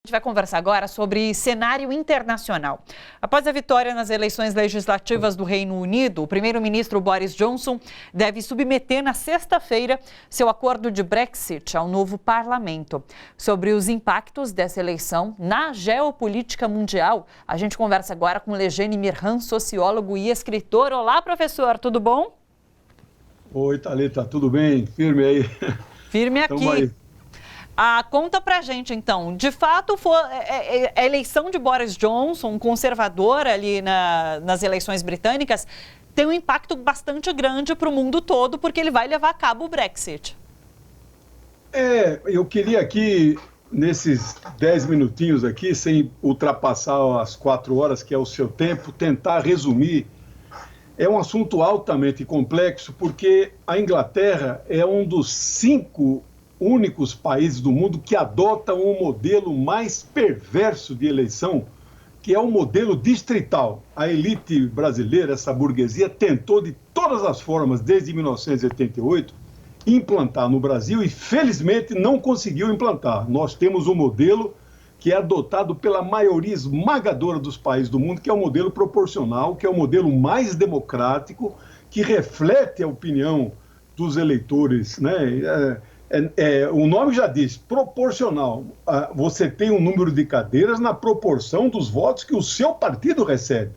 A gente vai conversar agora sobre cenário internacional. Após a vitória nas eleições legislativas do Reino Unido, o primeiro-ministro Boris Johnson deve submeter na sexta-feira seu acordo de Brexit ao novo parlamento. Sobre os impactos dessa eleição na geopolítica mundial, a gente conversa agora com Legene Mirhan, sociólogo e escritor. Olá, professor, tudo bom? Oi, Thalita, tudo bem? Firme aí. Firme aqui. Conta pra gente, então, de fato, a eleição de Boris Johnson, um conservador ali nas eleições britânicas, tem um impacto bastante grande para o mundo todo, porque ele vai levar a cabo o Brexit. Eu queria aqui, nesses 10 minutinhos aqui, sem ultrapassar as 4 horas, que é o seu tempo, tentar resumir. É um assunto altamente complexo, porque a Inglaterra é um dos 5 únicos países do mundo que adotam um modelo mais perverso de eleição, que é o modelo distrital. A elite brasileira, essa burguesia, tentou de todas as formas, desde 1988, implantar no Brasil e, felizmente, não conseguiu implantar. Nós temos um modelo que é adotado pela maioria esmagadora dos países do mundo, que é o modelo proporcional, que é o modelo mais democrático, que reflete a opinião dos eleitores, né? O nome já diz, proporcional. Você tem um número de cadeiras na proporção dos votos que o seu partido recebe.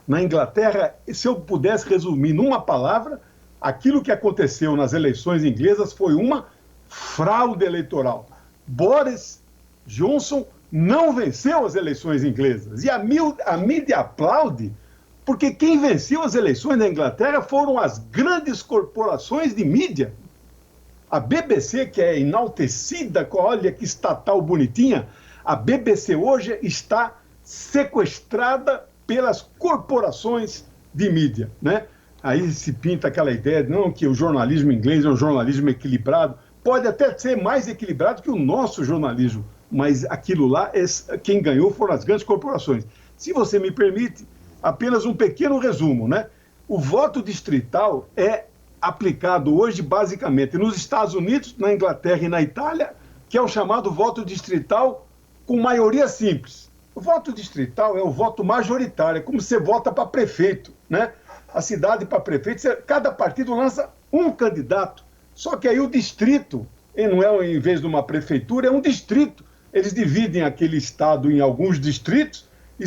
Na Inglaterra, se eu pudesse resumir numa palavra, aquilo que aconteceu nas eleições inglesas foi uma fraude eleitoral. Boris Johnson não venceu as eleições inglesas. E a mídia aplaude, porque quem venceu as eleições na Inglaterra foram as grandes corporações de mídia. A BBC, que é enaltecida, olha que estatal bonitinha, a BBC hoje está sequestrada pelas corporações de mídia, né? Aí se pinta aquela ideia de não, que o jornalismo inglês é um jornalismo equilibrado. Pode até ser mais equilibrado que o nosso jornalismo, mas aquilo lá, quem ganhou foram as grandes corporações. Se você me permite, apenas um pequeno resumo, né? O voto distrital é aplicado hoje basicamente nos Estados Unidos, na Inglaterra e na Itália, que é o chamado voto distrital com maioria simples. O voto distrital é o voto majoritário, é como você vota para prefeito, né? A cidade para prefeito, cada partido lança um candidato, só que aí o distrito, não é em vez de uma prefeitura, é um distrito. Eles dividem aquele estado em alguns distritos e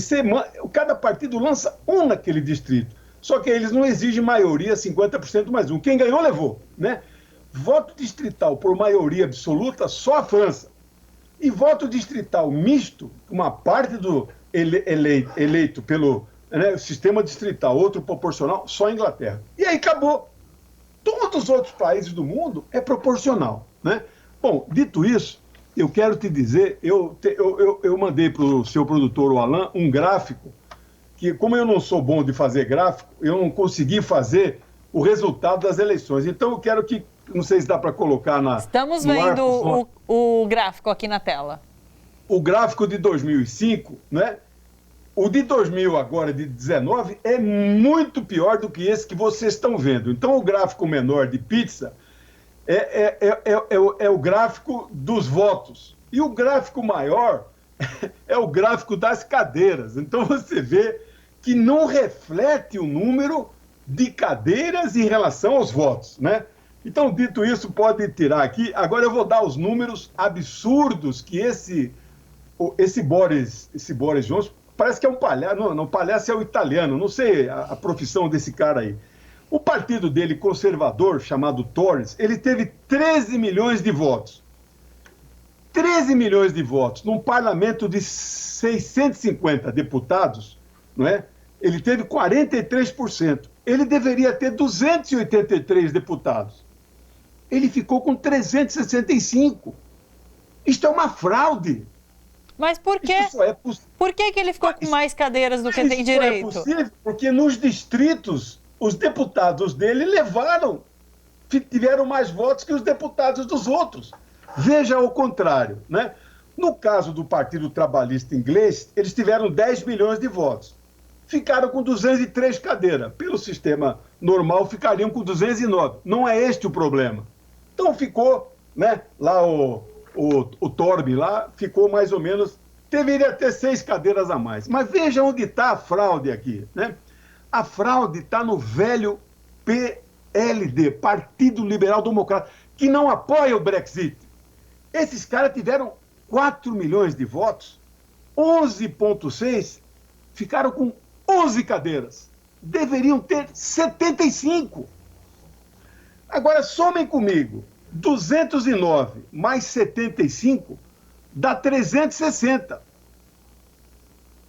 cada partido lança um naquele distrito. Só que eles não exigem maioria, 50% mais um. Quem ganhou, levou, né? Voto distrital por maioria absoluta, só a França. E voto distrital misto, uma parte do eleito pelo sistema distrital, outro proporcional, só a Inglaterra. E aí acabou. Todos os outros países do mundo é proporcional, né? Bom, dito isso, eu quero te dizer, eu mandei para o seu produtor, o Alain, um gráfico, que como eu não sou bom de fazer gráfico, eu não consegui fazer o resultado das eleições. Então eu quero que, não sei se dá para colocar Estamos vendo o gráfico aqui na tela. O gráfico de 2005, né? O de 2000 agora, de 19, é muito pior do que esse que vocês estão vendo. Então o gráfico menor de pizza é o gráfico dos votos. E o gráfico maior é o gráfico das cadeiras. Então você vê que não reflete o número de cadeiras em relação aos votos, né? Então, dito isso, pode tirar aqui. Agora eu vou dar os números absurdos que esse Boris Johnson, parece que é um palhaço, não, palhaço é o italiano, não sei a profissão desse cara aí. O partido dele, conservador, chamado Tories, ele teve 13 milhões de votos. 13 milhões de votos num parlamento de 650 deputados, não é? Ele teve 43%. Ele deveria ter 283 deputados. Ele ficou com 365. Isto é uma fraude. Mas por quê? Por que ele ficou com mais cadeiras do que tem direito? Isso é possível porque nos distritos, os deputados dele tiveram mais votos que os deputados dos outros. Veja ao contrário, né? No caso do Partido Trabalhista Inglês, eles tiveram 10 milhões de votos. Ficaram com 203 cadeiras. Pelo sistema normal, ficariam com 209. Não é este o problema. Então ficou, né? Lá o Torbe lá ficou mais ou menos deveria ter 6 cadeiras a mais. Mas veja onde está a fraude aqui, né? A fraude está no velho PLD, Partido Liberal Democrata, que não apoia o Brexit. Esses caras tiveram 4 milhões de votos, 11,6 ficaram com 11 cadeiras. Deveriam ter 75. Agora, somem comigo. 209 mais 75 dá 360.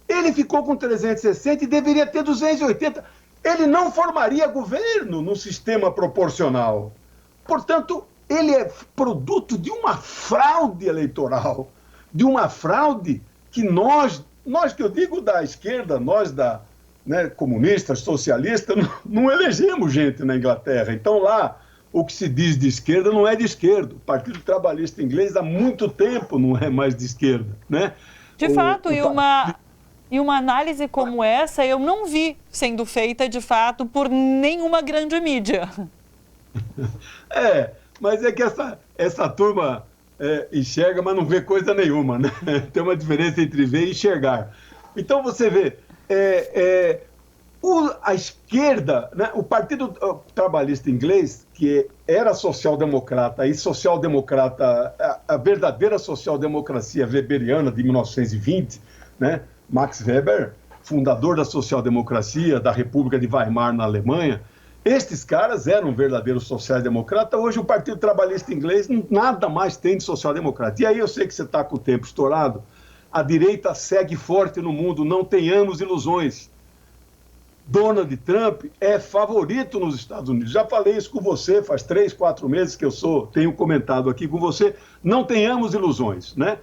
Ele ficou com 360 e deveria ter 280. Ele não formaria governo no sistema proporcional. Portanto, ele é produto de uma fraude eleitoral, de uma fraude que nós que eu digo da esquerda, nós comunistas, socialistas, não elegemos gente na Inglaterra. Então lá, o que se diz de esquerda não é de esquerda. O Partido Trabalhista Inglês há muito tempo não é mais de esquerda, né? De fato, e uma análise como essa eu não vi sendo feita, de fato, por nenhuma grande mídia. Mas é que essa turma enxerga, mas não vê coisa nenhuma, né? Tem uma diferença entre ver e enxergar. Então você vê, a esquerda, né? O Partido Trabalhista Inglês, que era social-democrata, e social-democrata, a verdadeira social-democracia weberiana de 1920, né? Max Weber, fundador da social-democracia da República de Weimar na Alemanha, estes caras eram verdadeiros sociais-democratas. Hoje o Partido Trabalhista Inglês nada mais tem de social-democrata. E aí eu sei que você está com o tempo estourado, a direita segue forte no mundo, não tenhamos ilusões. Donald Trump é favorito nos Estados Unidos. Já falei isso com você, faz 3, 4 meses que tenho comentado aqui com você. Não tenhamos ilusões, né?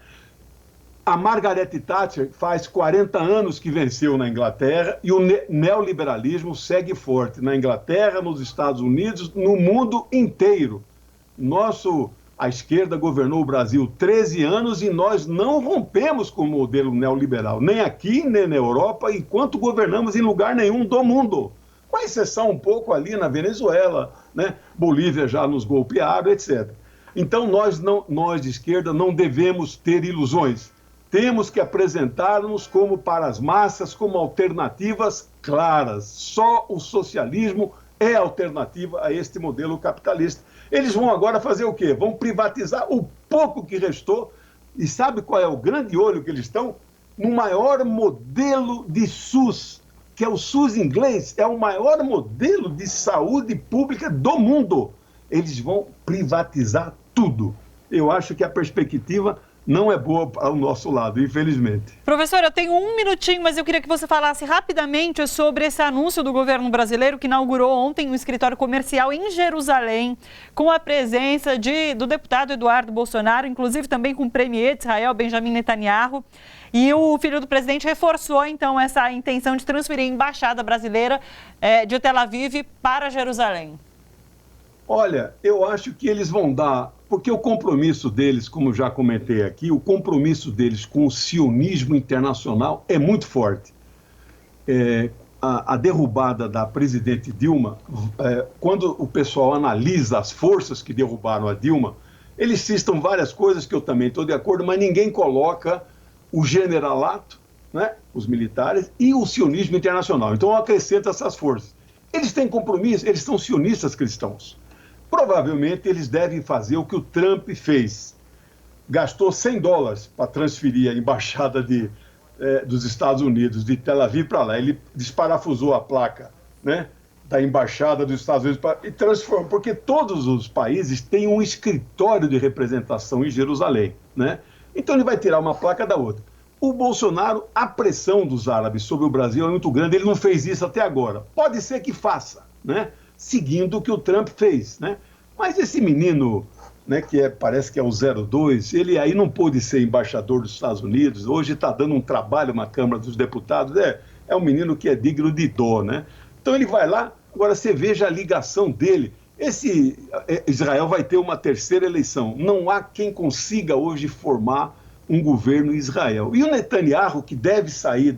A Margaret Thatcher faz 40 anos que venceu na Inglaterra e o neoliberalismo segue forte na Inglaterra, nos Estados Unidos, no mundo inteiro. A esquerda governou o Brasil 13 anos e nós não rompemos com o modelo neoliberal, nem aqui, nem na Europa, enquanto governamos em lugar nenhum do mundo. Com exceção um pouco ali na Venezuela, né? Bolívia já nos golpearam, etc. Então nós de esquerda não devemos ter ilusões. Temos que apresentar-nos como para as massas, como alternativas claras. Só o socialismo é alternativa a este modelo capitalista. Eles vão agora fazer o quê? Vão privatizar o pouco que restou. E sabe qual é o grande olho que eles estão? No maior modelo de SUS, que é o SUS inglês, é o maior modelo de saúde pública do mundo. Eles vão privatizar tudo. Eu acho que a perspectiva não é boa ao nosso lado, infelizmente. Professor, eu tenho um minutinho, mas eu queria que você falasse rapidamente sobre esse anúncio do governo brasileiro que inaugurou ontem um escritório comercial em Jerusalém, com a presença do deputado Eduardo Bolsonaro, inclusive também com o premier de Israel, Benjamin Netanyahu. E o filho do presidente reforçou, então, essa intenção de transferir a embaixada brasileira de Tel Aviv para Jerusalém. Olha, eu acho que eles vão dar, porque o compromisso deles, como já comentei aqui, o compromisso deles com o sionismo internacional é muito forte. A derrubada da presidente Dilma, quando o pessoal analisa as forças que derrubaram a Dilma, eles cistam várias coisas que eu também estou de acordo, mas ninguém coloca o generalato, né, os militares, e o sionismo internacional. Então eu acrescento essas forças. Eles têm compromisso, eles são sionistas cristãos. Provavelmente eles devem fazer o que o Trump fez. Gastou $100 para transferir a embaixada dos Estados Unidos de Tel Aviv para lá. Ele desparafusou a placa, né, da embaixada dos Estados Unidos e transformou, porque todos os países têm um escritório de representação em Jerusalém, né? Então ele vai tirar uma placa da outra. O Bolsonaro, a pressão dos árabes sobre o Brasil é muito grande, ele não fez isso até agora. Pode ser que faça, né? Seguindo o que o Trump fez, né? Mas esse menino, né, parece que é o 02, ele aí não pôde ser embaixador dos Estados Unidos, hoje está dando um trabalho na Câmara dos Deputados, é um menino que é digno de dó, né? Então ele vai lá, agora você veja a ligação dele. Israel vai ter uma terceira eleição, não há quem consiga hoje formar um governo em Israel. E o Netanyahu, que deve sair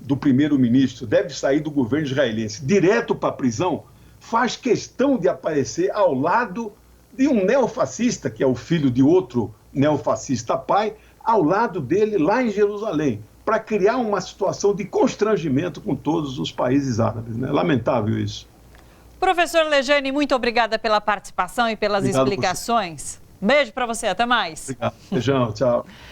do primeiro-ministro, deve sair do governo israelense direto para a prisão, faz questão de aparecer ao lado de um neofascista, que é o filho de outro neofascista pai, ao lado dele lá em Jerusalém, para criar uma situação de constrangimento com todos os países árabes, né? Lamentável isso. Professor Lejane, muito obrigada pela participação e pelas explicações. Beijo para você, até mais. Obrigado. Beijão, tchau.